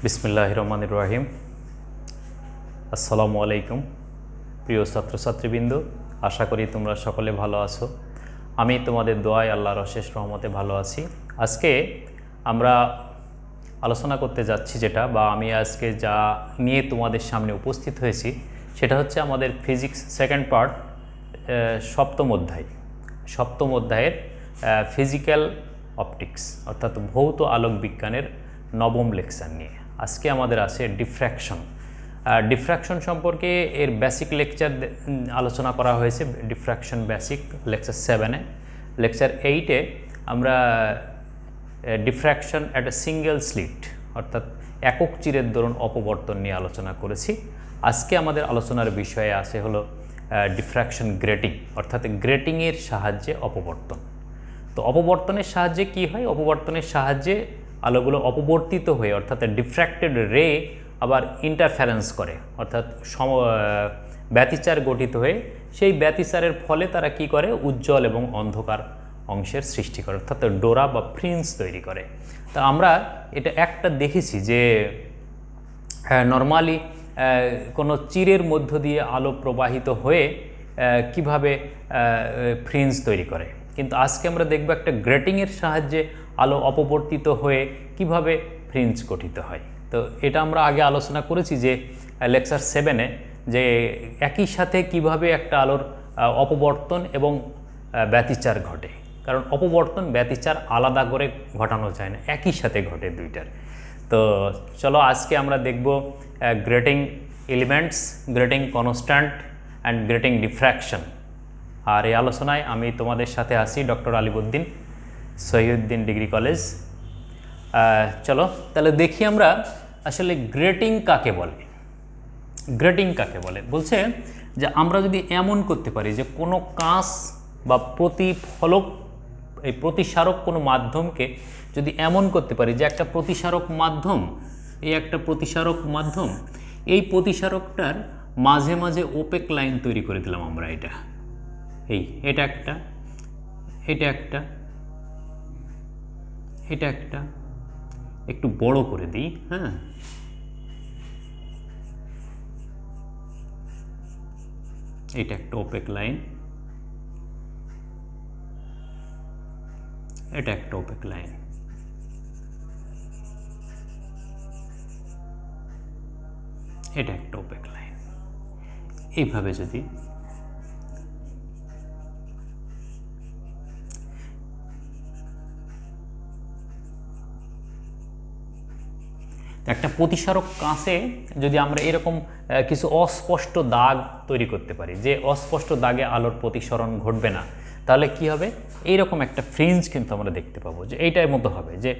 বিসমিল্লাহির রহমানির রহিম। আসসালামু আলাইকুম প্রিয় ছাত্রছাত্রীবৃন্দ, আশা করি তোমরা সকলে ভালো আছো। আমি তোমাদের দোয়ায় আল্লাহর অশেষ রহমতে ভালো আছি। আজকে আমরা আলোচনা করতে যাচ্ছি আমি আজকে যা নিয়ে তোমাদের সামনে উপস্থিত হয়েছি সেটা হচ্ছে আমাদের ফিজিক্স সেকেন্ড পার্ট, সপ্তম অধ্যায়ের ফিজিক্যাল অপটিক্স অর্থাৎ ভৌত আলোক বিজ্ঞানের নবম লেকচার নিয়ে। আজকে আমাদের আছে ডিফ্র্যাকশন সম্পর্কে এর বেসিক লেকচার আলোচনা করা হয়েছে। ডিফ্র্যাকশন বেসিক লেকচার 7-এ। লেকচার 8-এ আমরা diffraction at a single slit অর্থাৎ একক চিরের দরুন অপবর্তন নিয়ে আলোচনা করেছি। আজকে আমাদের আলোচনার বিষয়ে আছে হলো ডিফ্র্যাকশন গ্রেটিং অর্থাৎ গ্রেটিংয়ের সাহায্যে অপবর্তন। তো অপবর্তনের সাহায্যে কি হয়? অপবর্তনের সাহায্যে আলোগুলো অপবর্তিত হয়ে অর্থাৎ ডিফ্র্যাক্টেড রে আবার ইন্টারফারেন্স করে অর্থাৎ ব্যতিচার গঠিত হয়ে সেই ব্যতিচারের ফলে তারা কি করে? উজ্জ্বল এবং অন্ধকার অংশের সৃষ্টি করে অর্থাৎ ডোরা বা ফ্রিঞ্জ তৈরি করে। তা আমরা এটা একটা দেখেছি যে নর্মালি কোনো চিরের মধ্য দিয়ে আলো প্রবাহিত হয়ে কিভাবে ফ্রিঞ্জ তৈরি করে, কিন্তু আজকে আমরা দেখব একটা গ্রেটিংয়ের সাহায্যে আলো অপবর্তিত হয়ে কিভাবে ফ্রিঞ্জ গঠিত হয়। তো এটা আমরা আগে আলোচনা করেছি যে লেকচার 7-এ যে একই সাথে কিভাবে একটা আলোর অপবর্তন এবং ব্যতিচার ঘটে, কারণ অপবর্তন ব্যতিচার আলাদা করে ঘটানো যায় না, একই সাথে ঘটে দুইটার। তো চলো আজকে আমরা দেখব grating elements, grating constant and grating diffraction. আর এই আলোচনায় আমি তোমাদের সাথে আছি doctor Alibuddin, Shahiduddin degree college. চলো তাহলে দেখি আমরা আসলে গ্রেটিং কাকে বলে। বলছে যে আমরা যদি এমন করতে পারি যে কোনো কাঁচ বা প্রতিফলক, এই প্রতিসারক কোনো মাধ্যমকে যদি এমন করতে পারি যে একটা প্রতিসারক মাধ্যম, এই প্রতিসারকটার মাঝে মাঝে ওপেক লাইন তৈরি করে দিলাম আমরা। এটা একটা একটু বড় করে দিই, হ্যাঁ, এটা একটা ওপেক লাইন, এটা একটা ওপেক লাইন, এটা একটা ওপেক লাইন। এইভাবে যদি একটা প্রতিসারক কাঁচে যদি আমরা এরকম কিছু অস্পষ্ট দাগ তৈরি করতে পারি, যে অস্পষ্ট দাগে আলোর প্রতিসরণ ঘটবে না, তাহলে কি হবে? এইরকম একটা ফ্রিঞ্জ কিন্তু আমরা দেখতে পাবো, যে এইটার মতো হবে যে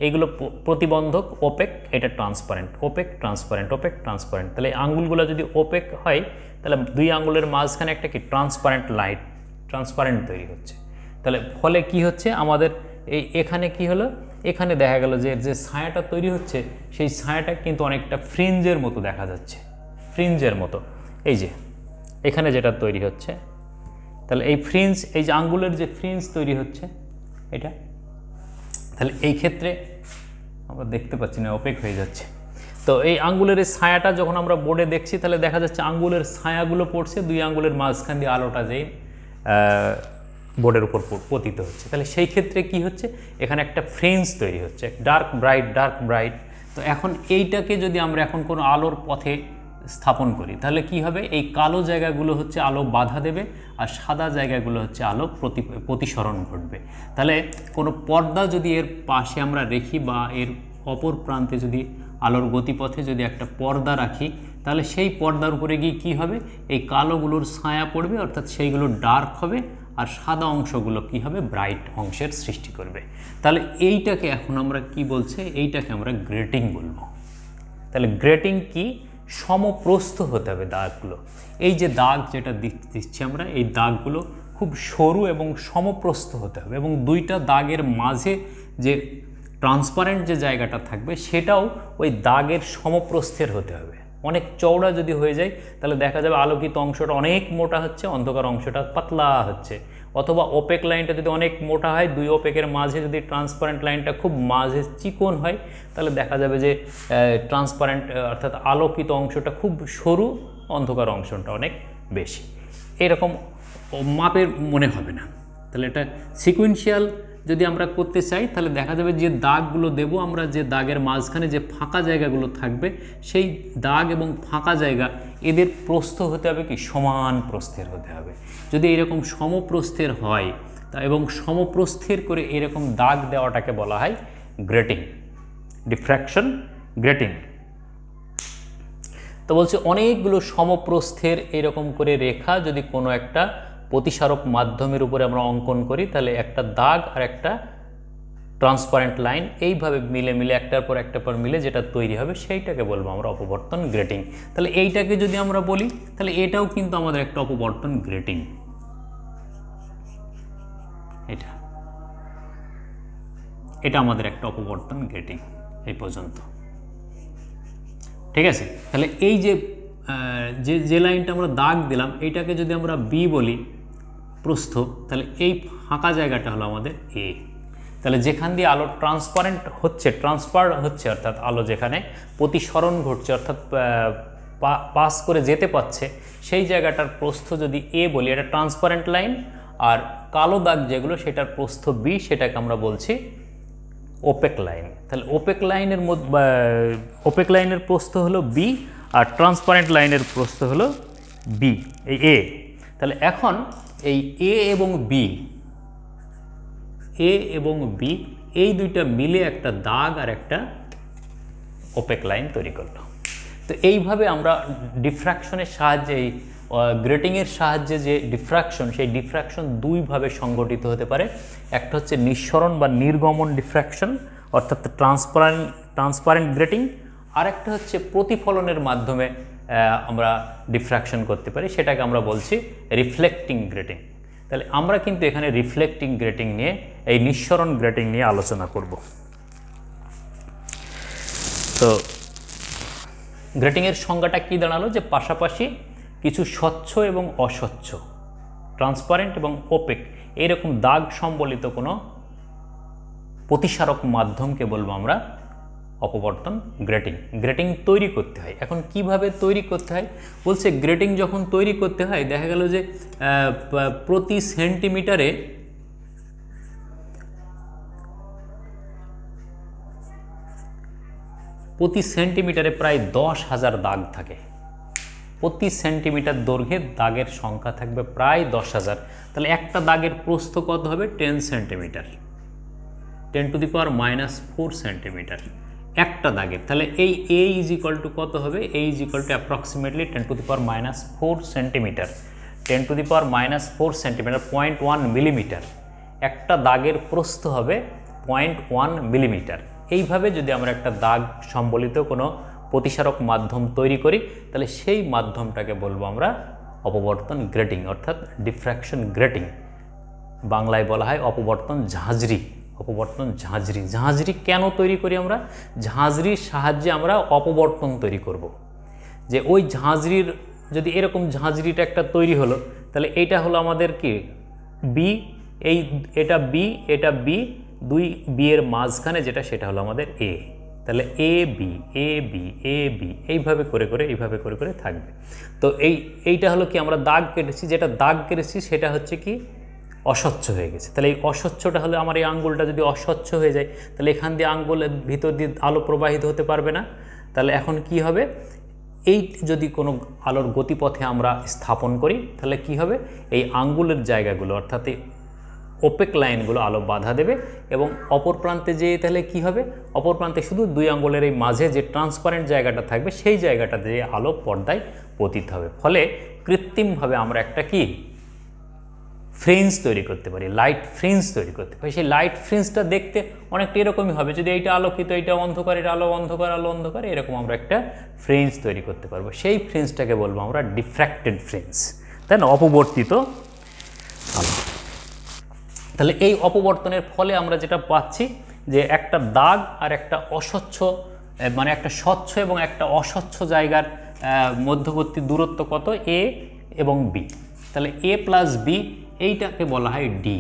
এইগুলো প্রতিবন্ধক ওপেক, এটা transparent, opaque transparent, opaque transparent. তাহলে এই আঙ্গুলগুলো যদি ওপেক হয় তাহলে দুই আঙ্গুলের মাঝখানে একটা কি ট্রান্সপারেন্ট তৈরি হচ্ছে। তাহলে ফলে কি হচ্ছে আমাদের এখানে কি হলো? এখানে দেখা গেল যে ছায়াটা তৈরি হচ্ছে সেই ছায়াটা কিন্তু অনেকটা ফ্রিঞ্জের মতো দেখা যাচ্ছে, ফ্রিঞ্জের মতো। এই যে এখানে যেটা তৈরি হচ্ছে, তাহলে এই ফ্রিঞ্জ, এই যে আঙ্গুলের যে ফ্রিঞ্জ তৈরি হচ্ছে এটা, তাহলে এই ক্ষেত্রে আমরা দেখতে পাচ্ছি না, ওপেক হয়ে যাচ্ছে। তো এই আঙ্গুলের এই ছায়াটা যখন আমরা বোর্ডে দেখছি তাহলে দেখা যাচ্ছে আঙ্গুলের ছায়াগুলো পড়ছে দুই আঙ্গুলের মাঝখান দিয়ে, আলোটা যেই বোর্ডের উপর পতিত হচ্ছে। তাহলে সেই ক্ষেত্রে কি হচ্ছে? এখানে একটা ফ্রিঞ্জ তৈরি হচ্ছে, ডার্ক ব্রাইট। তো এখন এইটাকে যদি আমরা এখন কোনো আলোর পথে স্থাপন করি তাহলে কি হবে? এই কালো জায়গাগুলো হচ্ছে আলো বাধা দেবে আর সাদা জায়গাগুলো হচ্ছে আলো প্রতিসরণ ঘটবে। তাহলে কোনো পর্দা যদি এর পাশে আমরা রেখি বা এর অপর প্রান্তে যদি আলোর গতিপথে যদি একটা পর্দা রাখি, তাহলে সেই পর্দার উপরে গিয়ে কী হবে? এই কালোগুলোর ছায়া পড়বে, অর্থাৎ সেইগুলো ডার্ক হবে, আর সাদা অংশগুলো কি হবে? ব্রাইট অংশের সৃষ্টি করবে। তাহলে এইটাকে এখন আমরা কি বলছে? এইটাকে আমরা গ্রেটিং বলবো। তাহলে গ্রেটিং কি? সমপ্রস্থ হতে হবে দাগগুলো। এই যে দাগ যেটা দিচ্ছি আমরা, এই দাগগুলো খুব সরু এবং সমপ্রস্থ হতে হবে, এবং দুইটা দাগের মাঝে যে ট্রান্সপারেন্ট যে জায়গাটা থাকবে সেটাও ওই দাগের সমপ্রস্থের হতে হবে। অনেক চওড়া যদি হয়ে যায় তাহলে দেখা যাবে আলোকিত অংশটা অনেক মোটা হচ্ছে, অন্ধকার অংশটা পাতলা হচ্ছে। অথবা ওপেক লাইনটা যদি অনেক মোটা হয়, দুই ওপেকের মাঝে যদি ট্রান্সপারেন্ট লাইনটা খুব মাঝে চিকন হয়, তাহলে দেখা যাবে যে ট্রান্সপারেন্ট অর্থাৎ আলোকিত অংশটা খুব সরু, অন্ধকার অংশটা অনেক বেশি। এরকম মাপের মনে হবে না। তাহলে এটা সিকুয়েন্সিয়াল যদি আমরা করতে চাই, তাহলে দেখা যাবে যে দাগগুলো দেব আমরা, যে দাগের মাঝখানে যে ফাঁকা জায়গাগুলো থাকবে, সেই দাগ এবং ফাঁকা জায়গা এদের প্রস্থ হতে হবে কি সমান প্রস্থের হতে হবে। যদি এরকম সমপ্রস্থের হয় এবং সমপ্রস্থের করে এরকম দাগ দেওয়াটাকে বলা হয় গ্রেটিং, ডিফ্র্যাকশন গ্রেটিং। তো বলছে অনেকগুলো সমপ্রস্থের এরকম করে রেখা যদি কোনো একটা প্রতিসারক মাধ্যমের উপরে আমরা অঙ্কন করি, তাহলে একটা দাগ আর একটা ট্রান্সপারেন্ট লাইন এইভাবে মিলে মিলে একটার পর মিলে যেটা তৈরি হবে, সেইটাকে বলবো আমরা অপবর্তন গ্রেটিং। তাহলে এইটাকে যদি আমরা বলি, তাহলে এটাও কিন্তু আমাদের একটা অপবর্তন গ্রেটিং। এটা আমাদের একটা অপবর্তন গ্রেটিং এই পর্যন্ত, ঠিক আছে। তাহলে এই যে লাইনটা আমরা দাগ দিলাম, এইটাকে যদি আমরা বি বলি প্রস্থ, তাহলে এই ফাঁকা জায়গাটা হলো আমাদের এ। তাহলে যেখান দিয়ে আলো ট্রান্সফার হচ্ছে অর্থাৎ আলো যেখানে প্রতিসরণ ঘটছে অর্থাৎ পাস করে যেতে পারছে, সেই জায়গাটার প্রস্থ যদি এ বলি, এটা ট্রান্সপারেন্ট লাইন, আর কালো দাগ যেগুলো সেটার প্রস্থ বি, সেটাকে আমরা বলছি ওপেক লাইন। তাহলে ওপেক লাইনের প্রস্থ হলো বি, আর ট্রান্সপারেন্ট লাইনের প্রস্থ হলো বি, এই এ। তাহলে এখন এই এ এবং বি এই দুইটা মিলে একটা দাগ আর একটা ওপেক লাইন তৈরি করলো। তো এইভাবে আমরা ডিফ্র্যাকশনের সাহায্যে, এই গ্রেটিংয়ের সাহায্যে যে ডিফ্র্যাকশন, সেই ডিফ্র্যাকশন দুইভাবে সংগঠিত হতে পারে। একটা হচ্ছে নিঃসরণ বা নির্গমন ডিফ্র্যাকশন অর্থাৎ ট্রান্সপারেন্ট গ্রেটিং, আর একটা হচ্ছে প্রতিফলনের মাধ্যমে আমরা ডিফ্র্যাকশন করতে পারি, সেটাকে আমরা বলছি রিফ্লেক্টিং গ্রেটিং। তাহলে আমরা কিন্তু এখানে রিফ্লেক্টিং গ্রেটিং নিয়ে, এই নিঃসরণ গ্রেটিং নিয়ে আলোচনা করব। তো গ্রেটিংয়ের সংজ্ঞাটা কি দাঁড়ালো, যে পাশাপাশি কিছু স্বচ্ছ এবং অস্বচ্ছ, ট্রান্সপারেন্ট এবং ওপেক এইরকম দাগ সম্বলিত কোনো প্রতিসারক মাধ্যমকে বলবো আমরা অপবর্তন গ্রেটিং। গ্রেটিং তৈরি করতে হয়। এখন কিভাবে তৈরি করতে হয় বলছে, গ্রেটিং যখন তৈরি করতে হয়, দেখা গেল যে প্রতি সেন্টিমিটারে প্রায় 10,000 দাগ থাকে। প্রতি সেন্টিমিটার দৈর্ঘ্যের দাগের সংখ্যা থাকবে প্রায় 10,000। তাহলে একটা দাগের প্রস্থ কত হবে? 10 সেন্টিমিটার, 10⁻⁻⁴ সেন্টিমিটার একটা দাগের। তাহলে এই এ ইজ ইকুয়াল টু কত হবে? A is equal to approximately 10⁻⁴ centimetre, 10⁻⁴ centimetre, 0.1 millimetre. একটা দাগের প্রস্থ হবে 0.1 মিলিমিটার। এইভাবে যদি আমরা একটা দাগ সম্বলিত কোনো প্রতিসারক মাধ্যম তৈরি করি, তাহলে সেই মাধ্যমটাকে বলবো আমরা অপবর্তন গ্রেটিং অর্থাৎ ডিফ্র্যাকশন গ্রেটিং। বাংলায় বলা হয় অপবর্তন ঝাঁঝরি। অপবর্তন ঝাঁঝরি। ঝাঁঝরি কেন তৈরি করি আমরা? ঝাঁঝরির সাহায্যে আমরা অপবর্তন তৈরি করব। যে ওই ঝাঁঝরির যদি এরকম ঝাঁঝরিটা একটা তৈরি হলো, তাহলে এইটা হলো আমাদের কি বি, এটা বি, দুই বি এর মাঝখানে যেটা সেটা হলো আমাদের এ। তাহলে এ বি এইভাবে করে থাকবে। তো এইটা হলো কি আমরা দাগ কেটেছি, যেটা দাগ কেটেছি সেটা হচ্ছে কি অস্বচ্ছ হয়ে গেছে। তাহলে এই অস্বচ্ছটা হলে আমার এই আঙ্গুলটা যদি অস্বচ্ছ হয়ে যায়, তাহলে এখান দিয়ে আঙ্গুলের ভিতর দিয়ে আলো প্রবাহিত হতে পারবে না। তাহলে এখন কি হবে? এই যদি কোনো আলোর গতিপথে আমরা স্থাপন করি, তাহলে কি হবে? এই আঙ্গুলের জায়গাগুলো অর্থাৎ এই ওপেক লাইনগুলো আলো বাধা দেবে এবং অপর প্রান্তে যেয়ে তাহলে কি হবে? অপর প্রান্তে শুধু দুই আঙ্গুলের এই মাঝে যে ট্রান্সপারেন্ট জায়গাটা থাকবে, সেই জায়গাটা দিয়ে আলো পর্দায় পতিত হবে। ফলে কৃত্রিমভাবে আমরা একটা কি ফ্রিঞ্জ তৈরি করতে পারি, লাইট ফ্রিঞ্জ তৈরি করতে পারি। সেই লাইট ফ্রিঞ্জটা দেখতে অনেকটা এরকমই হবে। যদি এইটা আলোকিত, এইটা অন্ধকার, এটা আলো অন্ধকার, এরকম আমরা একটা ফ্রিঞ্জ তৈরি করতে পারবো। সেই ফ্রিঞ্জটাকে বলবো আমরা ডিফ্র্যাক্টেড ফ্রিঞ্জ, তাই না? অপবর্তিত আলো। তাহলে এই অপবর্তনের ফলে আমরা যেটা পাচ্ছি, যে একটা দাগ আর একটা অস্বচ্ছ, মানে একটা স্বচ্ছ এবং একটা অস্বচ্ছ জায়গার মধ্যবর্তী দূরত্ব কত? এ এবং বি। তাহলে এ প্লাস বি এইটাকে বলা হয় ডি।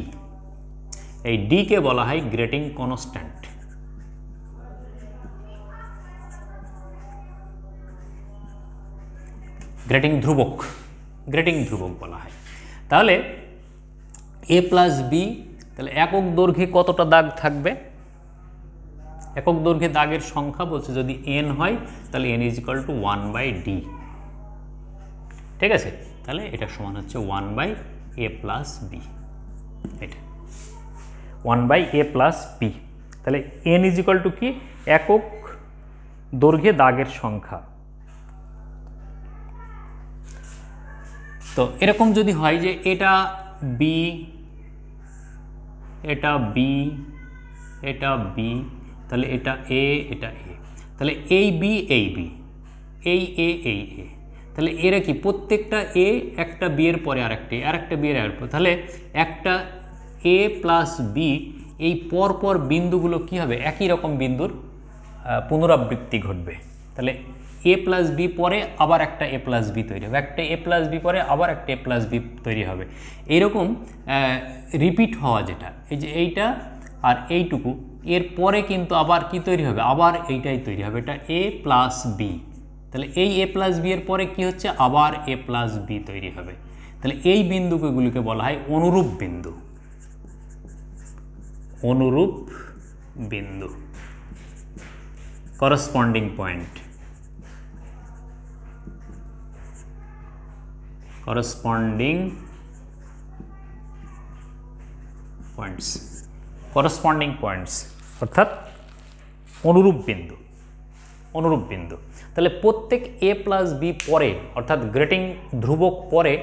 এই ডিকে বলা হয় গ্রেটিং কনস্ট্যান্ট। গ্রেটিং ধ্রুবক, গ্রেটিং ধ্রুবক বলা হয়। তাহলে এ প্লাস বি, তাহলে একক দৈর্ঘ্যে কতটা দাগ থাকবে? একক দৈর্ঘ্যে দাগের সংখ্যা বলছে যদি এন হয় তাহলে n is equal two 1/d। ঠিক আছে, তাহলে এটা সমান হচ্ছে 1/a প্লাস বি। এটা 1/a প্লাস বি। তাহলে এন ইজ ইকুয়াল টু কি? একক দৈর্ঘ্যে দাগের সংখ্যা। তো এরকম যদি হয় যে এটা বি, এটা বি, এটা বি, তাহলে এটা এ, এটা এ, তাহলে এই বি, এই বি, এই এ, এই এ, তাহলে এরা কি প্রত্যেকটা এ একটা বি এর পরে আরেকটা, আরেকটা বি এর আরেকটা, তাহলে একটা এ প্লাস বি এই পরপর বিন্দুগুলো কি হবে? একই রকম বিন্দুর পুনরাবৃত্তি ঘটবে। তাহলে এ প্লাস বি পরে আবার একটা এ প্লাস বি তৈরি হবে, একটা এ প্লাস বি পরে আবার একটা এ প্লাস বি তৈরি হবে। এইরকম রিপিট হওয়া, যেটা এই যে এইটা আর এইটুকু, এর পরে কিন্তু আবার কি তৈরি হবে? আবার এইটাই তৈরি হবে, এটা এ প্লাস বি। তাহলে এই এ প্লাস বি এর পরে কি হচ্ছে? আবার এ প্লাস বি তৈরি হবে। তাহলে এই বিন্দুগুলিকে বলা হয় অনুরূপ বিন্দু। অনুরূপ বিন্দু, corresponding point, corresponding points, corresponding points অর্থাৎ অনুরূপ বিন্দু। অনুরূপ বিন্দু, তাহলে প্রত্যেক এ প্লাস বি পরে, অর্থাৎ গ্রেটিং ধ্রুবক পরে,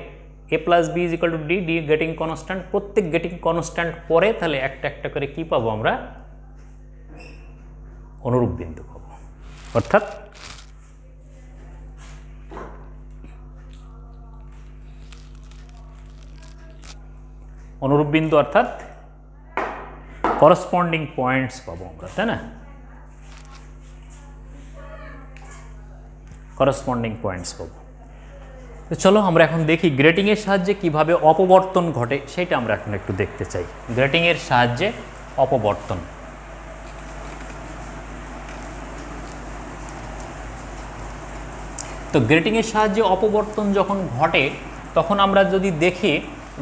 A plus B is equal to D, D grating constant, প্রত্যেক গ্রেটিং কনস্ট্যান্ট পরে তাহলে একটা একটা করে কি পাবো আমরা? অনুরূপ বিন্দু পাবো। অর্থাৎ অনুরূপ বিন্দু অর্থাৎ করসপন্ডিং পয়েন্টস পাবো আমরা, তাই না? করসপন্ডিং পয়েন্টস পাবো। তো চলো আমরা এখন দেখি গ্রেটিংয়ের সাহায্যে কিভাবে অপবর্তন ঘটে, সেটা আমরা এখন একটু দেখতে চাই। গ্রেটিংয়ের সাহায্যে অপবর্তন। তো গ্রেটিংয়ের সাহায্যে অপবর্তন যখন ঘটে তখন আমরা যদি দেখি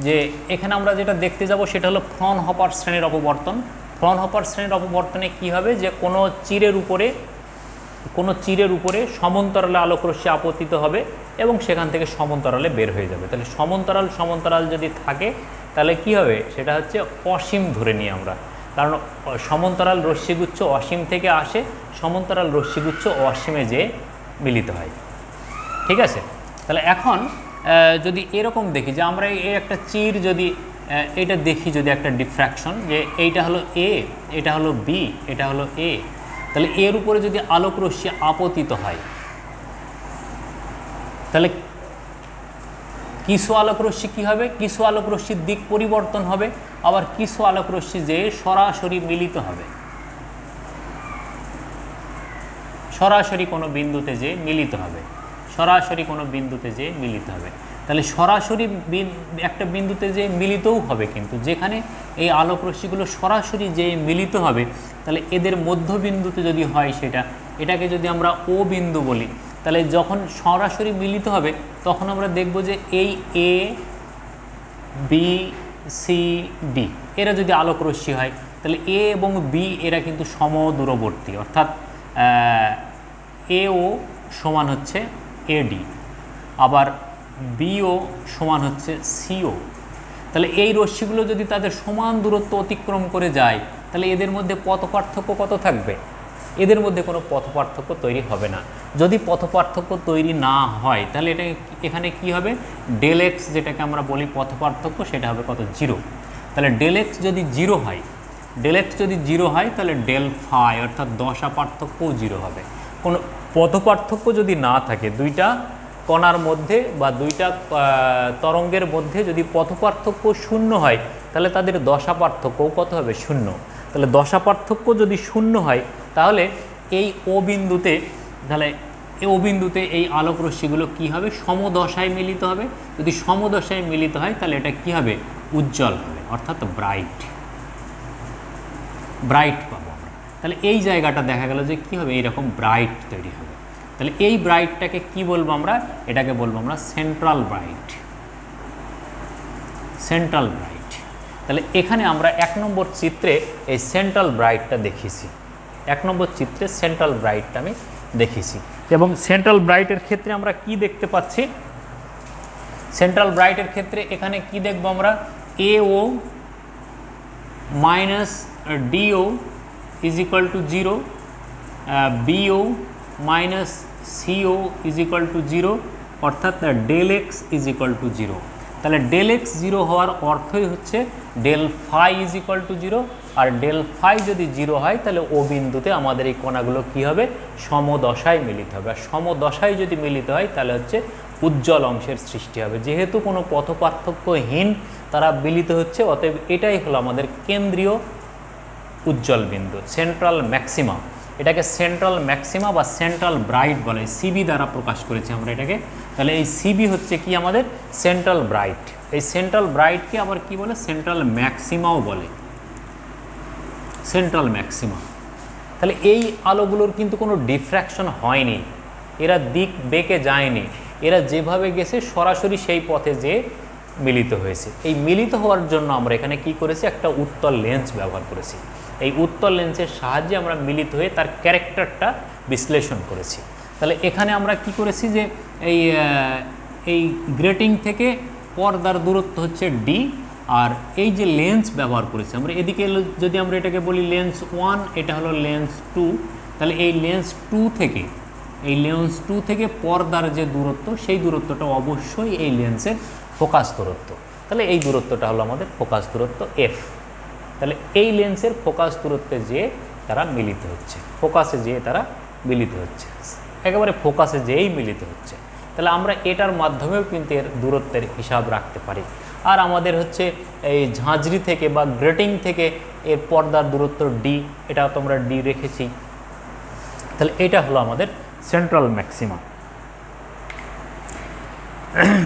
যে এখানে আমরা যেটা দেখতে যাব সেটা হলো ফ্রনহপার শ্রেণীর অপবর্তন। ফ্রনহপার শ্রেণীর অপবর্তনে কি হবে? যে কোনো চিরের উপরে সমান্তরালে আলোকরশ্মি আপতিত হবে এবং সেখান থেকে সমান্তরালে বের হয়ে যাবে। তাহলে সমান্তরাল যদি থাকে তাহলে কি হবে? সেটা হচ্ছে অসীম ধরে নিই আমরা, কারণ সমান্তরাল রশ্মিগুচ্ছ অসীম থেকে আসে, সমান্তরাল রশ্মিগুচ্ছ অসীমে যেয়ে মিলিত হয়। ঠিক আছে, তাহলে এখন যদি এরকম দেখি যে আমরা এই একটা চির যদি এটা দেখি, যদি একটা ডিফ্র্যাকশন, যে এইটা হলো এ, এটা হলো বি, এটা হলো এ, তাহলে এর উপরে যদি আলোক রশ্মি আপতিত হয় তাহলে কিছু আলোক রশ্মি কী হবে? কিছু আলোক রশ্মির দিক পরিবর্তন হবে, আবার কিছু আলোক রশ্মি যে সরাসরি মিলিত হবে, সরাসরি কোনো বিন্দুতে যে মিলিত হবে, সরাসরি কোনো বিন্দুতে যে মিলিত হবে। তাহলে সরাসরি একটা বিন্দুতে যে মিলিতও হবে, কিন্তু যেখানে এই আলোক রশ্মিগুলো সরাসরি যে মিলিত হবে তাহলে এদের মধ্যবিন্দুতে যদি হয় এটাকে যদি আমরা ও বিন্দু বলি, তাহলে যখন সরাসরি মিলিত হবে তখন আমরা দেখব যে এই এ, বি, সি, ডি এরা যদি আলোক রশ্মি হয় তাহলে এ এবং বি এরা কিন্তু সমদূরবর্তী, অর্থাৎ এও সমান হচ্ছে এডি, আবার বিও সমান হচ্ছে সিও। তাহলে এই রশ্মিগুলো যদি তাদের সমান দূরত্ব অতিক্রম করে যায় তাহলে এদের মধ্যে পথ পার্থক্য কত থাকবে? এদের মধ্যে কোনো পথ পার্থক্য তৈরি হবে না। যদি পথ পার্থক্য তৈরি না হয় তাহলে এখানে কি হবে? ডেল এক্স যেটাকে আমরা বলি পথ পার্থক্য, সেটা হবে কত? 0। তাহলে ডেল এক্স যদি 0 হয়, ডেল এক্স যদি 0 হয় তাহলে ডেল ফাই অর্থাৎ দশা পার্থক্যও 0 হবে। কোনো পথ পার্থক্য যদি না থাকে, দুইটা কণার মধ্যে বা দুইটা তরঙ্গের মধ্যে যদি পথ পার্থক্য 0 হয় তাহলে তাদের দশা পার্থক্যও কত হবে? 0। তাহলে দশা পার্থক্য যদি 0 হয় তাহলে এই ও বিন্দুতে, তাহলে ও বিন্দুতে এই আলোক রশ্মিগুলো কী হবে? সমদশায় মিলিত হবে। যদি সমদশায় মিলিত হয় তাহলে এটা কী হবে? উজ্জ্বল হবে, অর্থাৎ ব্রাইট পাবো আমরা। তাহলে এই জায়গাটা দেখা গেল যে কী হবে, এইরকম ব্রাইট তৈরি হবে। তাহলে এই ব্রাইটটাকে কি বলবো আমরা, এটাকে বলবো আমরা সেন্ট্রাল ব্রাইট। তাহলে এখানে আমরা 1 নম্বর চিত্রে এই সেন্ট্রাল ব্রাইটটা দেখিয়েছি, 1 নম্বর চিত্রে সেন্ট্রাল ব্রাইটটা আমি দেখিয়েছি। এবং সেন্ট্রাল ব্রাইটের ক্ষেত্রে আমরা কি দেখতে পাচ্ছি, সেন্ট্রাল ব্রাইটের ক্ষেত্রে এখানে কি দেখব আমরা, AO minus DO is equal to 0, BO minus CO is equal to 0, অর্থাৎ del x is equal to 0। তাহলে ডেল এক্স 0 হওয়ার অর্থই হচ্ছে del phi is equal to 0, আর ডেল ফাই যদি 0 হয় তাহলে ও বিন্দুতে আমাদের এই কণাগুলো কি হবে, সমদশায় মিলিত হবে। আর সমদশায় যদি মিলিত হয় তাহলে হচ্ছে উজ্জ্বল অংশের সৃষ্টি হবে। যেহেতু কোনো পথপার্থক্যহীন তারা মিলিত হচ্ছে, অতএব এটাই হলো আমাদের কেন্দ্রীয় উজ্জ্বল বিন্দু, সেন্ট্রাল ম্যাক্সিমা। এটাকে সেন্ট্রাল ম্যাক্সিমা বা সেন্ট্রাল ব্রাইট বলে, সিবি দ্বারা প্রকাশ করেছি আমরা এটাকে। তাহলে এই সিবি হচ্ছে কি আমাদের সেন্ট্রাল ব্রাইট। এই সেন্ট্রাল ব্রাইটকে আবার কি বলে, সেন্ট্রাল ম্যাক্সিমাও বলে, সেন্ট্রাল ম্যাক্সিমা। তাহলে এই আলোগুলোর কিন্তু কোনো ডিফ্র্যাকশন হয়নি, এরা দিক বেঁকে যায়নি, এরা যেভাবে গেছে সরাসরি সেই পথে যে মিলিত হয়েছে। এই মিলিত হওয়ার জন্য আমরা এখানে কি করেছি, একটা উত্তল লেন্স ব্যবহার করেছি। এই উত্তল লেন্সের সাহায্যে আমরা মিলিত হয়ে তার ক্যারেক্টারটা বিশ্লেষণ করেছি। তাহলে এখানে আমরা কি করেছি যে এই গ্রেটিং থেকে পর্দার দূরত্ব হচ্ছে D, আর এই যে লেন্স ব্যবহার করেছি আমরা, এদিকে যদি আমরা এটাকে বলি লেন্স 1, এটা হলো লেন্স 2, তাহলে এই লেন্স 2 থেকে পর্দার যে দূরত্ব, সেই দূরত্বটা অবশ্যই এই লেন্সের ফোকাস দূরত্ব। তাহলে এই দূরত্বটা হলো আমাদের ফোকাস দূরত্ব F। তাহলে এই লেন্সের ফোকাস দূরত্বে যেয়ে তারা মিলিত হচ্ছে, ফোকাসে যেয়ে তারা মিলিত হচ্ছে, একেবারে ফোকাসে যেয়েই মিলিত হচ্ছে। তাহলে আমরা এটার মাধ্যমেও কিন্তু এর দূরত্বের হিসাব রাখতে পারি। আর আমাদের হচ্ছে এই ঝাঁঝরি থেকে বা গ্রেটিং থেকে এর পর্দার দূরত্ব D, এটা তোমরা D রেখেছি। তাহলে এটা হলো আমাদের সেন্ট্রাল ম্যাক্সিমা।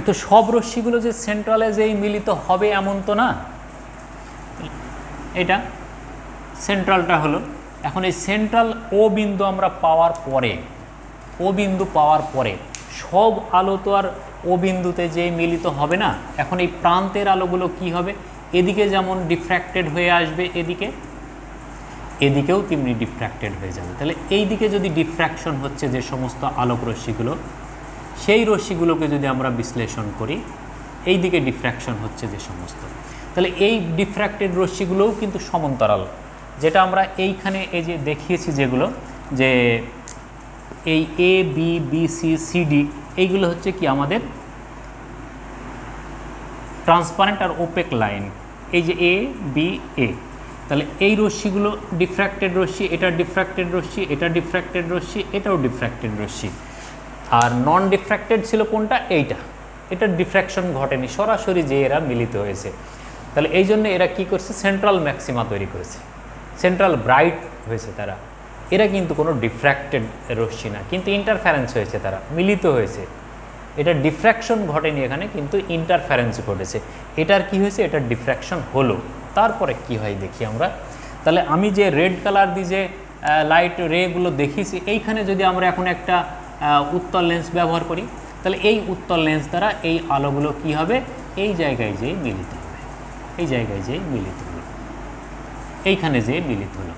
তো সব রশ্মিগুলো যে সেন্ট্রালে যেই মিলিত হবে এমন তো না, এটা সেন্ট্রালটা হলো। এখন এই সেন্ট্রাল ও বিন্দু আমরা পাওয়ার পরে সব আলো তো আর ও বিন্দুতে যে মিলিত হবে না। এখন এই প্রান্তের আলোগুলো কি হবে, এদিকে যেমন ডিফ্র্যাক্টেড হয়ে আসবে, এদিকেও তেমনি ডিফ্র্যাক্টেড হয়ে যাবে। তাহলে এই দিকে যদি ডিফ্র্যাকশন হচ্ছে যে সমস্ত আলোক রশ্মিগুলো, সেই রশ্মিগুলোকে যদি আমরা বিশ্লেষণ করি, এই দিকে ডিফ্র্যাকশন হচ্ছে যে সমস্ত, তাহলে এই ডিফ্র্যাক্টেড রশ্মিগুলোও কিন্তু সমান্তরাল। যেটা আমরা এইখানে এই যে দেখিয়েছি, যেগুলো যে এই A B B C C D, এইগুলো হচ্ছে কি আমাদের ট্রান্সপারেন্ট আর ওপেক লাইন। এই যে A B A, তাহলে এই রশ্মিগুলো ডিফ্র্যাক্টেড রশ্মি, এটা ডিফ্র্যাক্টেড রশ্মি, এটা ডিফ্র্যাক্টেড রশ্মি, এটাও ডিফ্র্যাক্টেড রশ্মি। আর নন ডিফ্র্যাক্টেড ছিল কোনটা, এটা ডিফ্র্যাকশন ঘটেনি, সরাসরি যে এরা মিলিত হয়েছে। তাহলে এই জন্য এরা কি করছে, সেন্ট্রাল ম্যাক্সিমা তৈরি করেছে, সেন্ট্রাল ব্রাইট হয়েছে তারা। এরা কিন্তু কোনো ডিফ্র্যাক্টেড রশ্মি না, কিন্তু ইন্টারফারেন্স হয়েছে, তারা মিলিত হয়েছে। এটা ডিফ্র্যাকশন ঘটেনি এখানে, কিন্তু ইন্টারফারেন্স ঘটেছে। এটার কি হয়েছে, এটার ডিফ্র্যাকশন হলো। তারপরে কি হয় দেখি আমরা। তাহলে আমি যে রেড কালার দিয়ে যে লাইট রেগুলো দেখিয়েছি, এইখানে যদি আমরা এখন একটা উত্তল লেন্স ব্যবহার করি, তাহলে এই উত্তল লেন্স দ্বারা এই আলোগুলো কি হবে, এই জায়গায় যেয়ে মিলিত হবে, এই জায়গায় যেয়ে মিলিত হলো, এইখানে যেয়ে মিলিত হলো।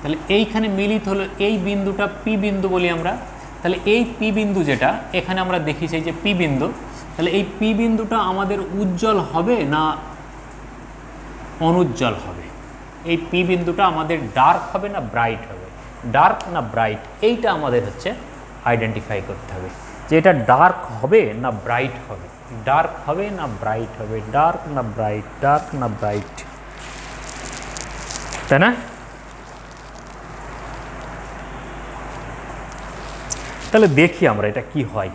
তাহলে এইখানে মিলিত হলো, এই বিন্দুটা পি বিন্দু বলি আমরা। তাহলে এই পি বিন্দু যেটা এখানে আমরা দেখিয়েছি, এই যে পি বিন্দু, তাহলে এই পি বিন্দুটা আমাদের উজ্জ্বল হবে না অনুজ্জ্বল হবে? এই পি বিন্দুটা আমাদের ডার্ক হবে না ব্রাইট হবে? ডার্ক না ব্রাইট, এইটা আমাদের হচ্ছে আইডেন্টিফাই করতে হবে, যে এটা ডার্ক হবে না ব্রাইট হবে, ডার্ক হবে না ব্রাইট হবে, ডার্ক না ব্রাইট, ডার্ক না ব্রাইট, তাই না? তাহলে দেখি আমরা এটা কি হয়।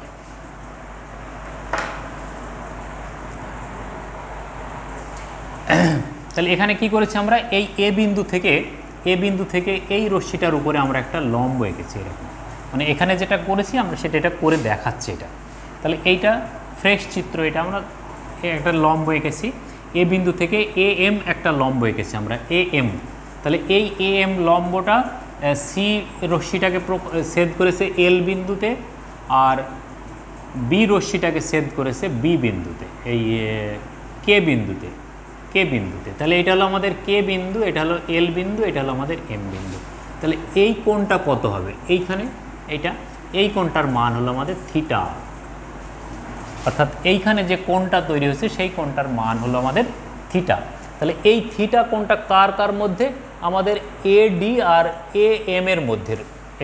তাহলে এখানে কি করেছি আমরা, এই এ বিন্দু থেকে এই রশ্মিটার উপরে আমরা একটা লম্ব এঁকেছি এরকম, মানে এখানে যেটা করেছি আমরা সেটা এটা করে দেখাচ্ছি এটা। তাহলে এইটা ফ্রেশ চিত্র, এটা আমরা একটা লম্ব এঁকেছি। এ বিন্দু থেকে এ এম একটা লম্ব এঁকেছি আমরা এ এম, তাহলে এই এ এম লম্বটা সি রশ্মিটাকে ছেদ করেছে এল বিন্দুতে, আর বি রশ্মিটাকে ছেদ করেছে বি বিন্দুতে, এই কে বিন্দুতে, তাহলে এটা হলো আমাদের কে বিন্দু, এটা হলো এল বিন্দু, এটা হলো আমাদের এম বিন্দু। তাহলে এই কোণটা কত হবে এইখানে, এই কোণটার মান হলো আমাদের থিটা, অর্থাৎ এইখানে যে কোণটা তৈরি হয়েছে সেই কোণটার মান হলো আমাদের থিটা। তাহলে এই থিটা কোণটা কার কার মধ্যে, আমাদের A D R A M এর মধ্যে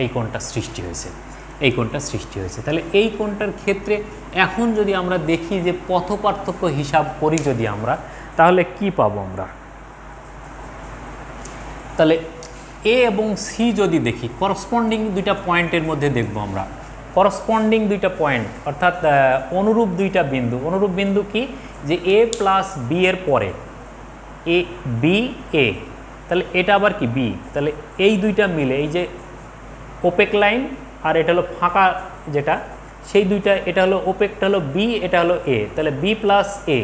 এই কোণটা সৃষ্টি হয়েছে, তাহলে এই কোণটার ক্ষেত্রে এখন যদি আমরা দেখি যে পথ পার্থক্য হিসাব করি যদি আমরা, তাহলে কি পাবো আমরা, তাহলে এ এবং সি যদি দেখি করসপন্ডিং দুইটা পয়েন্টের মধ্যে দেখব আমরা, করসপন্ডিং দুইটা পয়েন্ট অর্থাৎ অনুরূপ দুইটা বিন্দু, অনুরূপ বিন্দু কি, যে এ প্লাস বি এর পরে এ বি এ, তাহলে এটা আবার কি বি, তাহলে এই দুইটা মিলে এই যে ওপেক লাইন আর এটা হলো ফাঁকা যেটা, সেই দুইটা, এটা হলো ওপেকটা হলো বি, এটা হলো এ, তাহলে বি প্লাস এ,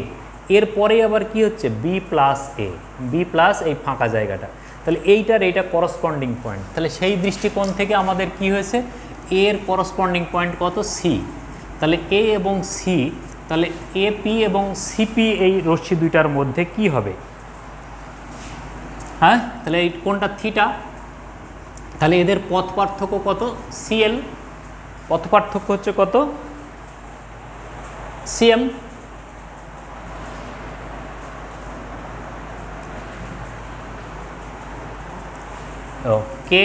এর পরে আবার কি হচ্ছে বি প্লাস এ, বি প্লাস এই ফাঁকা জায়গাটা, তাহলে এইটা করসপন্ডিং পয়েন্ট। তাহলে সেই দৃষ্টিকোণ থেকে আমাদের কি হয়েছে, এর করসপন্ডিং পয়েন্ট কত, সি, তাহলে এ এবং সি, তাহলে এপি এবং সিপি এই রশ্মি দুইটার মধ্যে কি হবে, হ্যাঁ, তাহলে এই কোনটা থিটা, তাহলে এদের পথ পার্থক্য কত, সিএল, পথ পার্থক্য হচ্ছে কত, সিএম। কে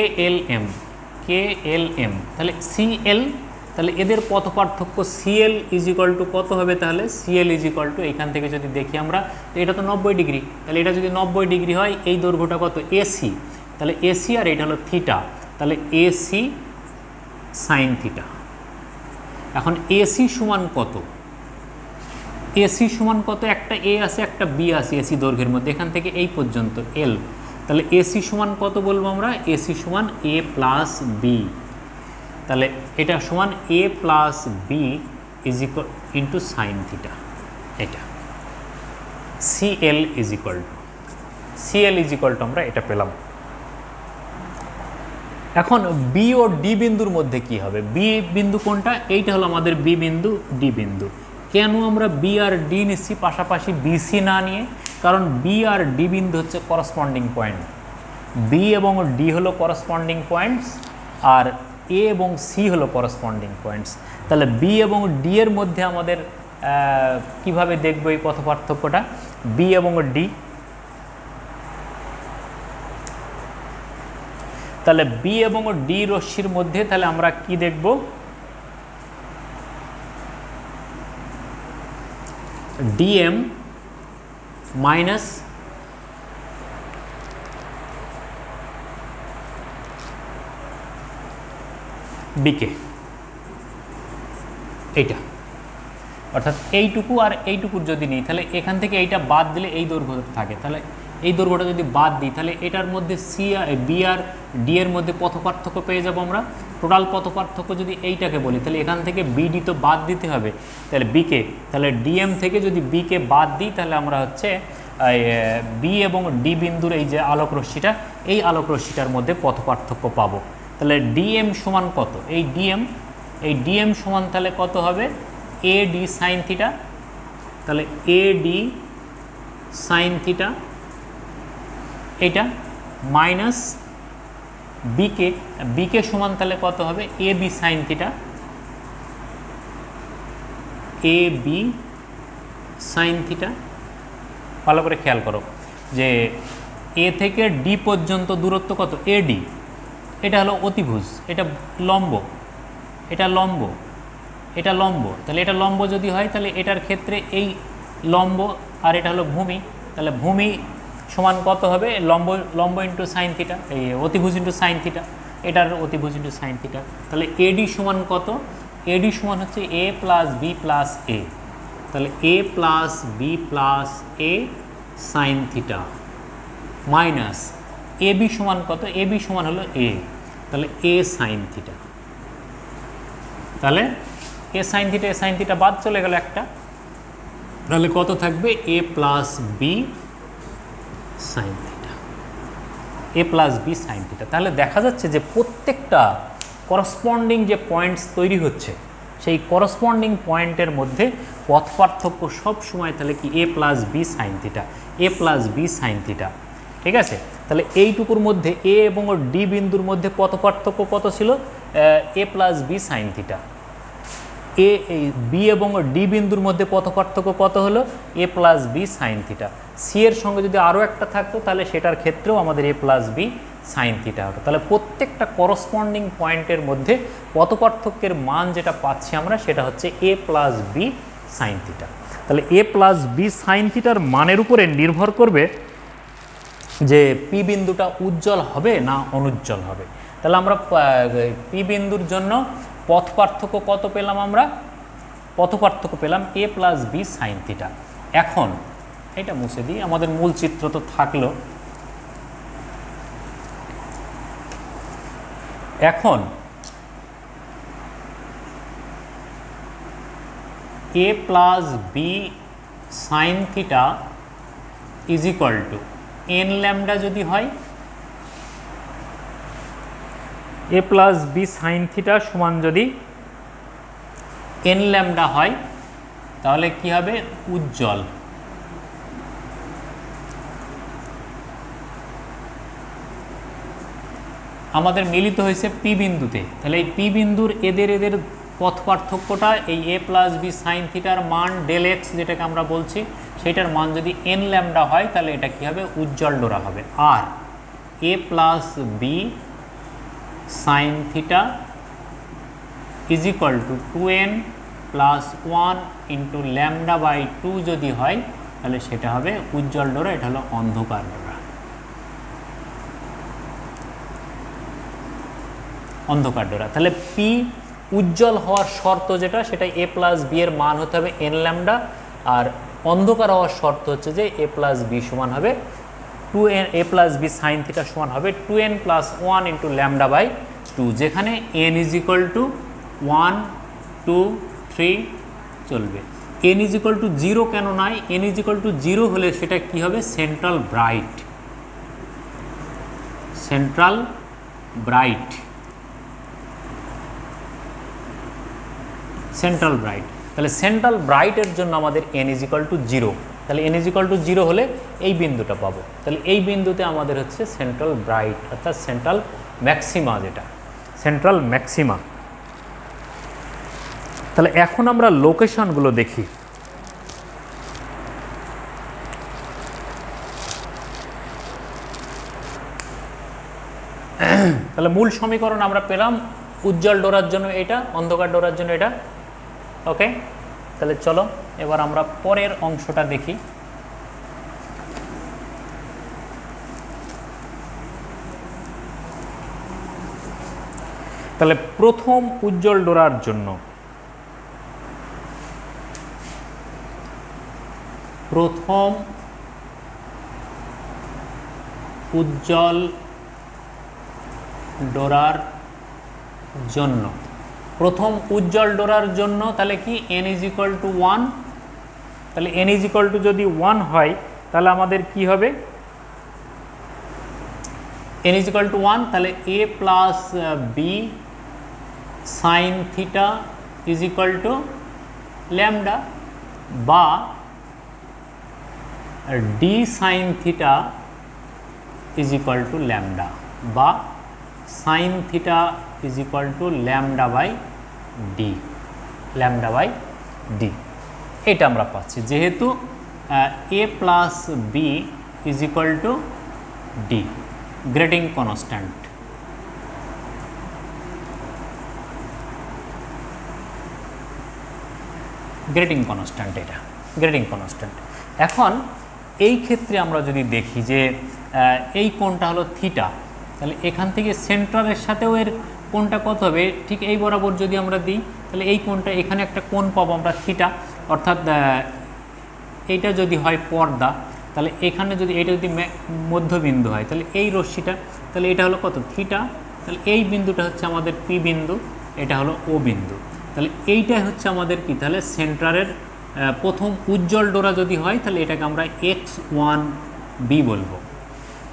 এল এম, তাহলে সিএল, তাহলে এদের পথ পার্থক্য সিএল ইজ ইকুয়াল টু কত হবে, তাহলে সিএল ইজ ইকুয়াল টু এখান থেকে যদি দেখি আমরা, তো এটা তো 90 ডিগ্রি, তাহলে এটা যদি 90 ডিগ্রি হয় এই দৈর্ঘ্যটা কত, এসি, তাহলে এসি আর এটা হলো থিটা, তাহলে এসি সাইন থিটা। এখন এসি সমান কত, এসি সমান কত, একটা এ আছে একটা বি আছে এসি দৈর্ঘ্যের মধ্যে, এখান থেকে এই পর্যন্ত এল, তাহলে এসি সমান কত বলবো আমরা, এসি সমান এ প্লাস বি, তাহলে এটা সমান A plus B is equal into sine theta, এটা সিএল ইজ ইকুয়াল টু আমরা এটা পেলাম। এখন বি ও ডি বিন্দুর মধ্যে কি হবে, বি বিন্দু কোনটা, এইটা হলো আমাদের বি বিন্দু, ডি বিন্দু। কেন আমরা বি আর ডি নিচ্ছি পাশাপাশি বিসি না নিয়ে, কারণ বি আর ডি বিন্দু হচ্ছে করসপন্ডিং পয়েন্ট, বি এবং ডি হলো করসপন্ডিং পয়েন্টস, আর এ এবং সি হলো করসপন্ডিং পয়েন্টস। তাহলে বি এবং ডি এর মধ্যে আমাদের কিভাবে দেখব এই পথ পার্থক্যটা, বি এবং ডি, তাহলে বি এবং ডি রশ্মির মধ্যে তাহলে আমরা কি দেখব, ডিএম মাইনাস বিকে, এইটা অর্থাৎ এইটুকু আর এইটুকুর যদি নিই, তাহলে এখান থেকে এইটা বাদ দিলে এই দৈর্ঘ্য থাকে, তাহলে এই দৈর্ঘ্যটা যদি বাদ দিই, তাহলে এটার মধ্যে বি আর ডি এর মধ্যে পথ পার্থক্য পেয়ে যাব আমরা। টোটাল পথ পার্থক্য যদি এইটাকে বলি, তাহলে এখান থেকে বিডি তো বাদ দিতে হবে, তাহলে বিকে, তাহলে ডিএম থেকে যদি বিকে বাদ দিই, তাহলে আমরা হচ্ছে বি এবং ডি বিন্দুর এই যে আলোক রশ্মিটা, এই আলোক রশ্মিটার মধ্যে পথ পার্থক্য পাবো। তাহলে ডিএম সমান কত, এই ডিএম সমান তাহলে কত হবে, এ ডি সাইন থিটা, তাহলে এ ডি সাইন থিটা এটা মাইনাস বিকে সমান তাহলে কত হবে, A B sine theta, A B sine theta. ভালো করে খেয়াল করো যে এ থেকে ডি পর্যন্ত দূরত্ব কত, এডি, এটা হলো অতিভুজ, এটা লম্ব, এটা লম্ব, এটা লম্ব, তাহলে এটা লম্ব যদি হয় তাহলে এটার ক্ষেত্রে এই লম্ব আর এটা হলো ভূমি, তাহলে ভূমি সমান কত হবে, লম্ব ইন্টু সাইন থিটা, এই অতিভুজ ইন্টু সাইন থিটা, এটার অতিভুজ ইন্টু সাইন থিটা। তাহলে এডি সমান কত, এডি সমান হচ্ছে এ প্লাস বি প্লাস এ, তাহলে এ plus B plus A sine theta minus A B সমান কত, এ বি সমান হলো এ, তাহলে এ সাইন থিটা, তাহলে এ সাইন থিটা বাদ চলে গেল একটা, তাহলে কত থাকবে এ প্লাস বি সাইন থিটা, এ প্লাস বি সাইন থিটা। তাহলে দেখা যাচ্ছে যে প্রত্যেকটা করসপন্ডিং যে পয়েন্টস তৈরি হচ্ছে সেই করসপন্ডিং পয়েন্টের মধ্যে পথ পার্থক্য সব সময় তাহলে কি এ প্লাস বি সাইন থিটা, এ প্লাস বি সাইন থিটা। ঠিক আছে, তাহলে এইটুকুর মধ্যে এ এবং ডি বিন্দুর মধ্যে পথ পার্থক্য কত ছিল, A plus B sine theta. এই বি এবং ডি বিন্দুর মধ্যে পথ পার্থক্য কত হলো, A plus B sine theta. C এর সঙ্গে যদি আরও একটা থাকতো তাহলে সেটার ক্ষেত্রেও আমাদের এ প্লাস বি সাইন থিটা হতো। তাহলে প্রত্যেকটা করসপন্ডিং পয়েন্টের মধ্যে পথ পার্থক্যের মান যেটা পাচ্ছি আমরা সেটা হচ্ছে এ প্লাস বি সাইন থিটা। তাহলে এ প্লাস বি সাইন থিটার মানের উপরে নির্ভর করবে যে পি বিন্দুটা উজ্জ্বল হবে না অনুজ্জ্বল হবে। তাহলে আমরা পি বিন্দুর জন্য পথ পার্থক্য কত পেলাম, আমরা পথ পার্থক্য পেলাম এ প্লাস বি সাইন থিটা। এখন এটা মুছে দিই, আমাদের মূল চিত্র তো থাকলো। এখন A plus B sine theta is equal to N lambda যদি হয়, A plus B sine theta সমান যদি এন ল্যামডা হয় তাহলে কি হবে, উজ্জ্বল। আমাদের মিলিত হয়েছে পি বিন্দুতে, তাহলে এই পি বিন্দুর এদের পথ পার্থক্যটা এই এ প্লাস বি সাইন থিটার মান ডেল এক্স যেটাকে আমরা বলছি সেইটার মান যদি এন ল্যামডা হয় তাহলে এটা কি হবে, উজ্জ্বল ডোরা হবে। আর A plus B sine theta is equal to 2n plus 1 into lambda by 2 যদি হয় তাহলে সেটা হবে উজ্জ্বল ডোরা, এটা হলো অন্ধকার ডোরা, অন্ধকার ডোরা। তাহলে পি উজ্জ্বল হওয়ার শর্ত যেটা সেটা এ প্লাস বি এর মান হতে হবে এন ল্যামডা, আর অন্ধকার হওয়ার শর্ত হচ্ছে যে এ প্লাস বি সমান হবে 2n, এ প্লাস বি সাইন থিটা সমান হবে 2n plus 1 into lambda by 2, যেখানে n ইজ ইকুয়াল টু 1 2 3 চলবে। n ইজ ইকুয়াল টু 0 কেন নয়, n ইজ ইকুয়াল টু 0 হলে সেটা কি হবে, central bright, central bright, central bright. তাহলে সেন্ট্রাল ব্রাইটের জন্য আমাদের n ইজ ইকুয়াল টু 0, তাহলে n ইজ ইকুয়াল টু 0 হলে এই বিন্দুটা পাবো। তাহলে এই বিন্দুতে আমাদের হচ্ছে সেন্ট্রাল ব্রাইট অর্থাৎ সেন্ট্রাল ম্যাক্সিমা, যেটা সেন্ট্রাল ম্যাক্সিমা। তাহলে এখন আমরা লোকেশনগুলো দেখি। তাহলে মূল সমীকরণ আমরা পেলাম উজ্জ্বল ডোরার জন্য এটা, অন্ধকার ডোরার জন্য এটা। ওকে, তাহলে চলো এবার আমরা পরের অংশটা দেখি। তাহলে প্রথম উজ্জ্বল ডোরার জন্য, প্রথম উজ্জ্বল ডোরার জন্য, প্রথম উজ্জ্বল ডোরার জন্য তাহলে কি n ইজ ইকুয়াল টু 1, তাহলে n ইজ ইকুয়াল টু যদি 1 হয় তাহলে আমাদের কি হবে, n ইজ ইকুয়াল টু 1 তাহলে a plus B sine theta is equal to lambda, বা D sine theta is equal to lambda, বা sine theta is equal to lambda by D, lambda by D. এটা আমরা পাচ্ছি যেহেতু A plus B is equal to D, grating constant. Grating constant, এটা grating constant. এখন এই ক্ষেত্রে আমরা যদি দেখি যে এই কোণটা হলো থিটা, তাহলে এখান থেকে সেন্ট্রালের সাথেও এর কোণটা কত হবে, ঠিক এই বরাবর যদি আমরা দিই তাহলে এই কোণটা, এখানে একটা কোণ পাবো আমরা থিটা, অর্থাৎ এইটা যদি হয় পর্দা তাহলে এখানে যদি এটা যদি মধ্যবিন্দু হয় তাহলে এই রশ্মিটা, তাহলে এটা হলো কত থিটা, তাহলে এই বিন্দুটা হচ্ছে আমাদের পি বিন্দু, এটা হলো ও বিন্দু, তাহলে এইটাই হচ্ছে আমাদের কি, তাহলে প্রথম উজ্জ্বল ডোরা যদি হয় তাহলে এটাকে আমরা x1b বলবো।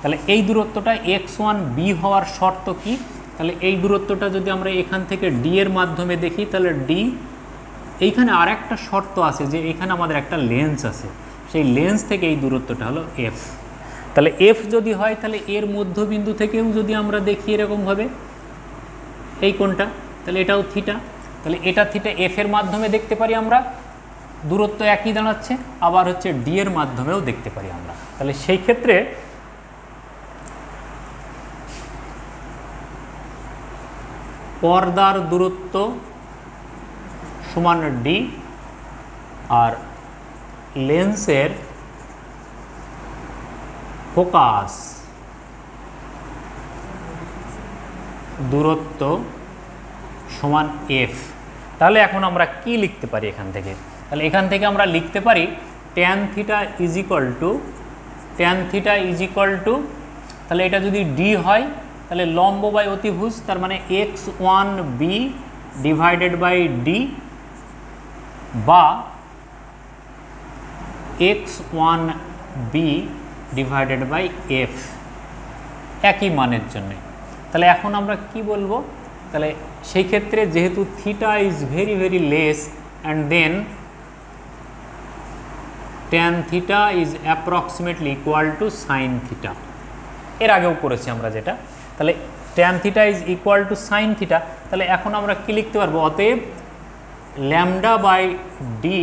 তাহলে এই দূরত্বটা x1b হওয়ার শর্ত কি? তাহলে এই দূরত্বটা যদি আমরা এখান থেকে d এর মাধ্যমে দেখি তাহলে d, এইখানে আর একটা শর্ত আছে যে এখানে আমাদের একটা লেন্স আছে, সেই লেন্স থেকে এই দূরত্বটা হলো f। তাহলে f যদি হয় তাহলে এর মধ্যবিন্দু থেকেও যদি আমরা দেখি এরকমভাবে এই কোণটা, তাহলে এটাও থিটা, তাহলে এটা থিটা f এর মাধ্যমে দেখতে পারি আমরা, দূরত্ব একই দাঁড়াচ্ছে। আবার হচ্ছে d এর মাধ্যমেও দেখতে পারি আমরা। তাহলে সেই ক্ষেত্রে পর্দার দূরত্ব সমান d আর লেন্সের ফোকাস দূরত্ব সমান f। তাহলে এখন আমরা কি লিখতে পারি এখান থেকে? তাহলে এখান থেকে আমরা লিখতে পারি tan theta is equal two তাহলে এটা যদি d হয় তাহলে লম্ব বাই অতিভুজ, তার মানে x1b ডিভাইডেড বাই d বা x1b ডিভাইডেড বাই f, একই মানের জন্য। তাহলে এখন আমরা কি বলবো? তাহলে সেই ক্ষেত্রে যেহেতু theta is very very less and then tan theta is approximately equal to sine theta, এর আগেও করেছি আমরা যেটা। তাহলে tan theta is equal to sine theta, তাহলে এখন আমরা কি লিখতে পারবো? অতএব lambda by D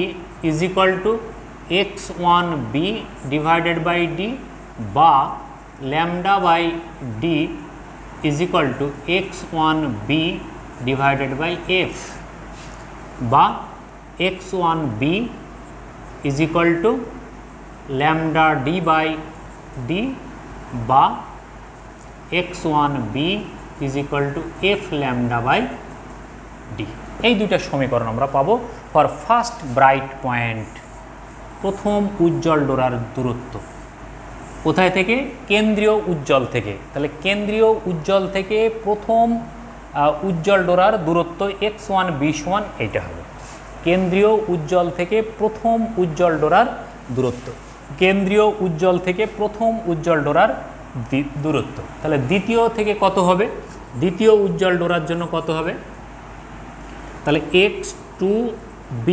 is equal to x1b divided by D বা lambda by D is equal to x1b divided by F বা x1b is equal to lambda D by D বা x1b is equal to f lambda by d. এই দুইটা সমীকরণ আমরা পাবো for first bright point, প্রথম উজ্জ্বল ডোরার দূরত্ব। কোথায় থেকে? কেন্দ্রীয় উজ্জ্বল থেকে। তাহলে কেন্দ্রীয় উজ্জ্বল থেকে প্রথম উজ্জ্বল ডোরার দূরত্ব x1b সমান এইটা হবে। কেন্দ্রীয় উজ্জ্বল থেকে প্রথম উজ্জ্বল ডোরার দূরত্ব, কেন্দ্রীয় উজ্জ্বল থেকে প্রথম উজ্জ্বল ডোরার দূরত্ব। তাহলে দ্বিতীয় থেকে কত হবে? দ্বিতীয় উজ্জ্বল ডোরার জন্য কত হবে? তাহলে x2b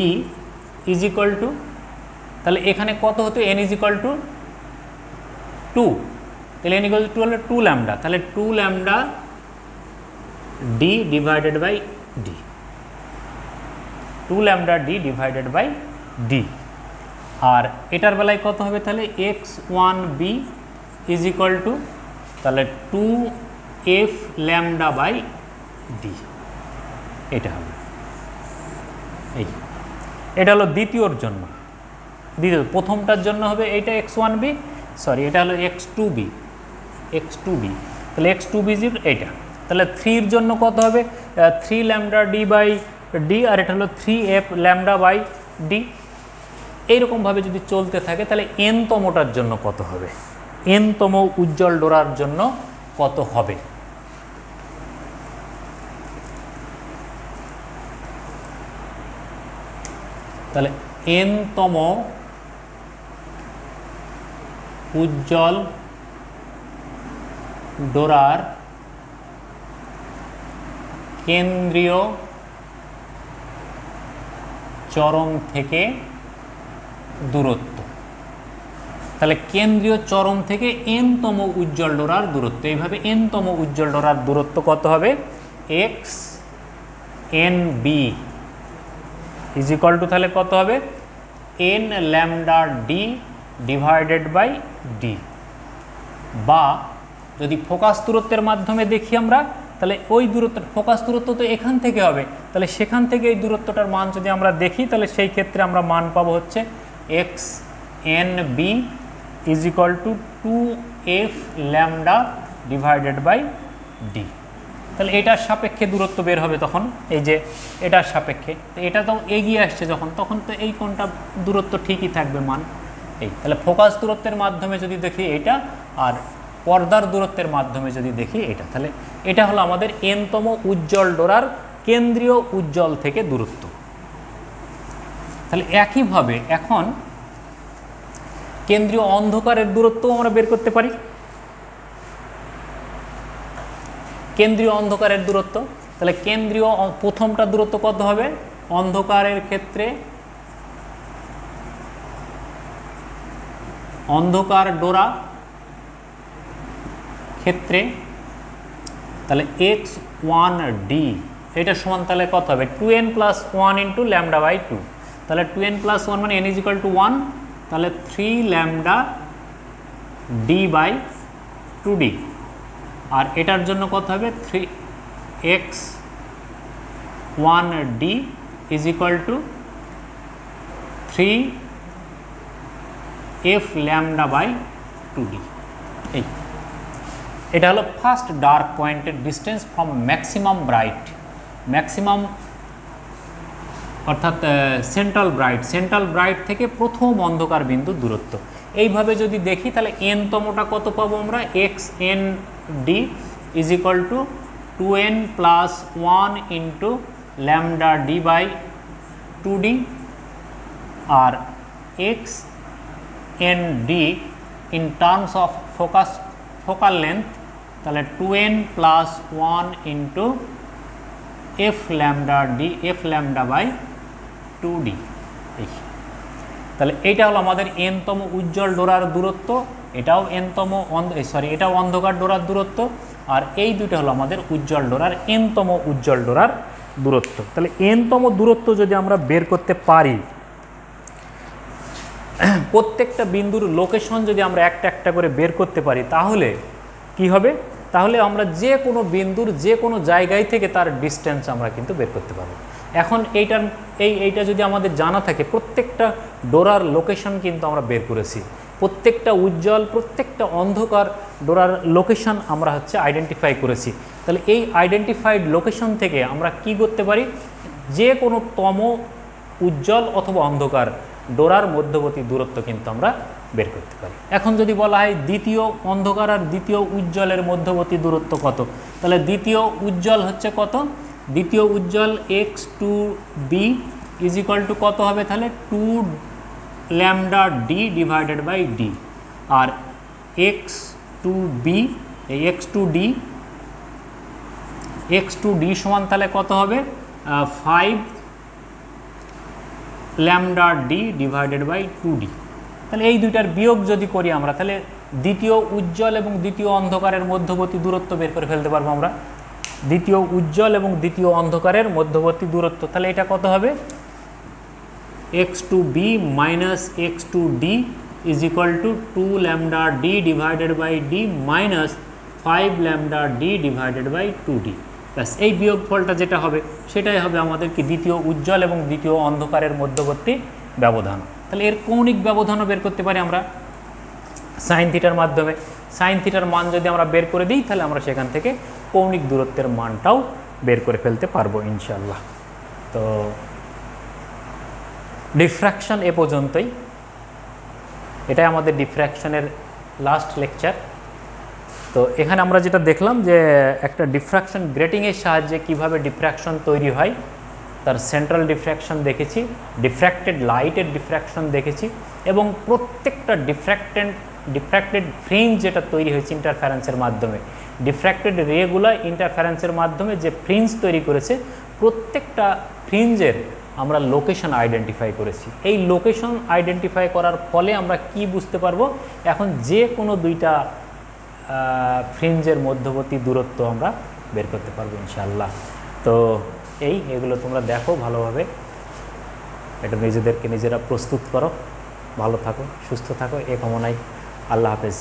ইজ ইকুয়াল টু, তাহলে এখানে কত হতো? n ইজ ইকুয়াল টু 2, তাহলে n ইকুয়াল টু 2 হলে 2 ল্যামডা, তাহলে 2 lambda d divided by d, 2 lambda d divided by d। আর এটার বেলায় কত হবে? তাহলে x1b ইজ ইকুয়াল টু তাহলে 2f ল্যামডা বাই d, এটা হবে। এই এটা হলো দ্বিতীয়র জন্য। দ্বিতীয় প্রথমটার জন্য হবে এইটা x1b, সরি এটা হলো x2b, তাহলে x2b এইটা। তাহলে 3 এর জন্য কত হবে? 3 ল্যামডা d বাই d আর এটা হলো 3f ল্যামডা বাই d। এইরকমভাবে যদি চলতে থাকে তাহলে n তমটার জন্য কত হবে? n তম উজ্জ্বল ডোরার জন্য কত হবে? তাহলে n তম উজ্জ্বল ডোরার কেন্দ্রীয় চরম থেকে দূরত্ব। তাহলে কেন্দ্রীয় চরম থেকে n তম উজ্জ্বল ডোরার দূরত্ব, এইভাবে n তম উজ্জ্বল ডোরার দূরত্ব কত হবে? xnb ইজ ইকুয়াল টু তাহলে কত হবে? n lambda d divided by d বা যদি ফোকাস দূরত্বের মাধ্যমে দেখি আমরা, তাহলে ওই দূরত্ব, ফোকাস দূরত্ব তো এখান থেকে হবে, তাহলে সেখান থেকে এই দূরত্বটার মান যদি আমরা দেখি তাহলে সেই ক্ষেত্রে আমরা মান পাবো হচ্ছে xnb is equal to 2f lambda divided by d। তাহলে এটার সাপেক্ষে দূরত্ব বের হবে তখন, এই যে এটার সাপেক্ষে, তো এটা তো এগিয়ে আসছে যখন, তখন তো এই কোণটা দূরত্ব ঠিকই থাকবে মান এই। তাহলে ফোকাস দূরত্বের মাধ্যমে যদি দেখি এটা, আর পর্দার দূরত্বের মাধ্যমে যদি দেখি এটা, তাহলে এটা হলো আমাদের n তম উজ্জ্বল ডোরার কেন্দ্রীয় উজ্জ্বল থেকে দূরত্ব। তাহলে একইভাবে এখন কেন্দ্রীয় অন্ধকারের দূরত্বও আমরা বের করতে পারি। কেন্দ্রীয় অন্ধকারের দূরত্ব, তাহলে কেন্দ্রীয় প্রথমটা দূরত্ব কত হবে অন্ধকারের ক্ষেত্রে, অন্ধকার ডোরা ক্ষেত্রে, তাহলে x1d এটা সমান তাহলে কত হবে 2n + 1 × λ/2, তাহলে 2n + 1 মানে n = 1, তাহলে 3 λd/2d, আর এটার জন্য কত হবে 3x1d = 3f λ/2d। এই এটা হলো ফার্স্ট ডার্ক পয়েন্টের distance from maximum bright, maximum অর্থাৎ সেন্ট্রাল ব্রাইট থেকে প্রথম অন্ধকার বিন্দু দূরত্ব। এইভাবে যদি দেখি তাহলে এনতমটা কত পাবো আমরা xnd = 2n + 1 × λd/2d, R xnd in terms of focal length তাহলে 2n + 1 × f λ/2d। তাহলে এইটা হলো আমাদের এনতম উজ্জ্বল ডোরার দূরত্ব, এটাও এটাও অন্ধকার ডোরার দূরত্ব, আর এই দুটো হলো আমাদের উজ্জ্বল ডোরার এনতম উজ্জ্বল ডোরার দূরত্ব। তাহলে এনতম দূরত্ব যদি আমরা বের করতে পারি, প্রত্যেকটা বিন্দুর লোকেশন যদি আমরা একটা একটা করে বের করতে পারি, তাহলে কি হবে, তাহলে আমরা যে কোনো বিন্দুর যে কোনো জায়গায় থেকে তার ডিস্টেন্স আমরা কিন্তু বের করতে পারবো। এখন এইটা যদি আমাদের জানা থাকে, প্রত্যেকটা ডোরার লোকেশন কিন্তু আমরা বের করেছি, প্রত্যেকটা উজ্জ্বল প্রত্যেকটা অন্ধকার ডোরার লোকেশন আমরা আইডেন্টিফাই করেছি। তাহলে এই আইডেন্টিফাইড লোকেশন থেকে আমরা কি করতে পারি, যে কোনো তম উজ্জ্বল অথবা অন্ধকার ডোরার মধ্যবর্তী দূরত্ব কিন্তু আমরা বের করতে পারি। এখন যদি বলা হয় দ্বিতীয় অন্ধকার আর দ্বিতীয় উজ্জ্বলের মধ্যবর্তী দূরত্ব কত, তাহলে দ্বিতীয় উজ্জ্বল হচ্ছে কত, দ্বিতীয় উজ্জ্বল x2b = কত হবে, তাহলে 2 λd/d, আর x2d সমান তাহলে কত হবে 5 λd/2d। তাহলে এই দুইটার বিয়োগ যদি করি আমরা, তাহলে দ্বিতীয় উজ্জ্বল এবং দ্বিতীয় অন্ধকারের মধ্যবর্তী দূরত্ব বের করে ফেলতে পারবো আমরা, দ্বিতীয় উজ্জ্বল এবং দ্বিতীয় অন্ধকারের মধ্যবর্তী দূরত্ব। তাহলে এটা কত হবে x2b - x2d = 2 λd/d - 5 λd/2d। ব্যাস, এই বিয়োগফলটা যেটা হবে সেটাই হবে আমাদের কি দ্বিতীয় উজ্জ্বল এবং দ্বিতীয় অন্ধকারের মধ্যবর্তী ব্যবধান। তাহলে এর কৌণিক ব্যবধানও বের করতে পারি আমরা সাইন থিটার মাধ্যমে। সাইন থিটার মান যদি আমরা বের করে দিই, তাহলে আমরা সেখান থেকে কৌণিক দূরত্বের মানটাও বের করে ফেলতে পারবো ইনশাআল্লাহ। তো ডিফ্র্যাকশন এ পর্যন্তই, এটাই আমাদের ডিফ্র্যাকশনের লাস্ট লেকচার। তো এখানে আমরা যেটা দেখলাম যে একটা ডিফ্র্যাকশন গ্রেটিংয়ের সাহায্যে কিভাবে ডিফ্র্যাকশন তৈরি হয়, তার সেন্ট্রাল ডিফ্র্যাকশন দেখেছি, ডিফ্র্যাক্টেড লাইটের ডিফ্র্যাকশন দেখেছি, এবং প্রত্যেকটা ডিফ্র্যাক্টেড ফ্রিঞ্জ যেটা তৈরি হয়েছে ইন্টারফারেন্সের মাধ্যমে, ডিফ্র্যাক্টেড রেগুলো ইন্টারফারেন্সের মাধ্যমে যে ফ্রিঞ্জ তৈরি করেছে, প্রত্যেকটা ফ্রিঞ্জের আমরা লোকেশন আইডেন্টিফাই করেছি। এই লোকেশন আইডেন্টিফাই করার ফলে আমরা কি বুঝতে পারবো, এখন যে কোনো দুইটা ফ্রিঞ্জের মধ্যবর্তী দূরত্ব আমরা বের করতে পারবো ইনশাআল্লাহ। তো এগুলো তোমরা দেখো ভালোভাবে, এটা নিজেদেরকে নিজেরা প্রস্তুত করো, ভালো থাকো, সুস্থ থাকো, এ কামনায় আল্লাহ হাফেজ।